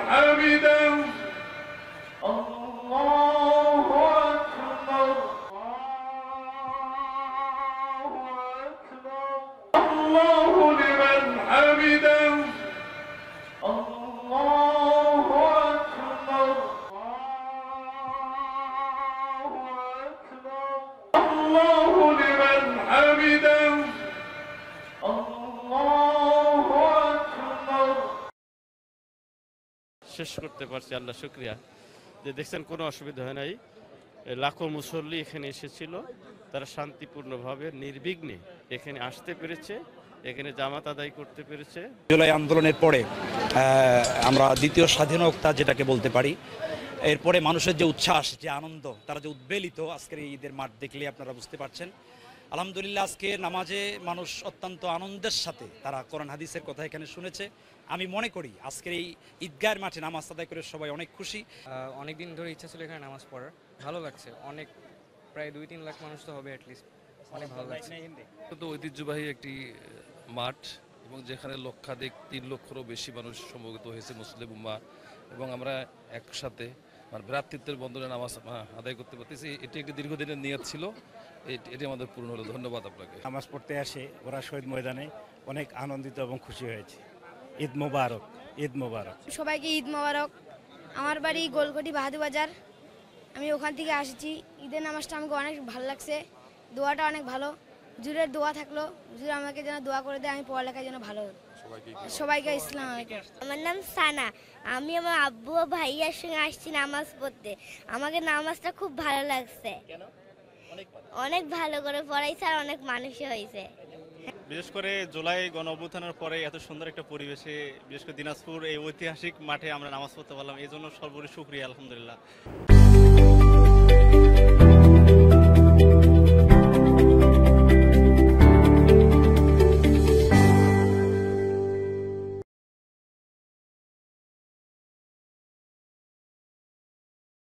حمدا الله أكبر الله لمن حمدا الله أكبر الله لمن حمدا الله أكبر শেষ করতে পারছি, আল্লাহ শুকরিয়া। যে দেখছেন কোনো অসুবিধা হয় নাই, লাখো মুসল্লি এখানে এসেছিল, তারা শান্তিপূর্ণভাবে নির্বিঘ্নে এখানে আসতে পেরেছে, এখানে জামাত আদায় করতে পেরেছে। জুলাই আন্দোলনের পরে আমরা দ্বিতীয় স্বাধীনতা যেটাকে বলতে পারি, এরপরে মানুষের যে উচ্ছ্বাস, যে আনন্দ, তারা যে উদ্বেলিত, আজকের এই ঈদের মাঠ দেখলে আপনারা বুঝতে পারছেন। আলহামদুলিল্লাহ, আজকে নামাজে মানুষ অত্যন্ত আনন্দের সাথে তারা কোরআন হাদিসের কথা এখানে শুনেছে। আমি মনে করি আজকের এই ঈদগাহের মাঠে নামাজ আদায় করে সবাই অনেক খুশি। অনেক দিন ধরে ইচ্ছা ছিল এখানে নামাজ পড়ার, ভালো লাগছে। অনেক প্রায় 2-3 লাখ মানুষ তো হবে অ্যাটলিস্ট, অনেক ভালো লাগছে। তো ঐতিহ্যবাহী একটি মাঠ, এবং যেখানে লক্ষাধিক 3 লক্ষেরও বেশি মানুষ সমবেত হয়েছে মুসলিম উম্মাহ, এবং আমরা একসাথে ভ্রাতৃত্বের বন্ধনে নামাজ আদায় করতে পারতেছি। এটি একটি দীর্ঘদিনের নিয়ত ছিল, এটি আমাদের পূর্ণ হলো। ধন্যবাদ আপনাকে। নামাজ পড়তে আসে ওরা শহীদ ময়দানে, অনেক আনন্দিত এবং খুশি হয়েছে। ঈদ মোবারক, ঈদ মোবারক। সবাইকে ঈদ মোবারক। আমার বাড়ি গোলকটি বাহাদুর বাজার, আমি ওখান থেকে আসছি। ঈদের নামাজটা আমাকে অনেক ভালো লাগছে, দোয়াটা অনেক ভালো। হুজুরের দোয়া থাকলো, হুজুর আমাকে যেন দোয়া করে দেয়, আমি পড়ালেখায় যেন ভালো। সবাইকে ইসলাম আলাইকুম। আমার নাম সানা, আমি আমার আব্বু ও ভাইয়ার সঙ্গে আসছি নামাজ পড়তে। আমাকে নামাজটা খুব ভালো লাগছে, অনেক ভালো করে পড়াইছে আর অনেক মানুষই হয়েছে। বিশেষ করে জুলাই গণ অভ্যুত্থানের পরে এত সুন্দর একটা পরিবেশে, বিশেষ করে দিনাজপুর এই ঐতিহাসিক মাঠে আমরা নামাজ পড়তে পারলাম, এই জন্য সর্বোপরি শুকরিয়া, আলহামদুলিল্লাহ।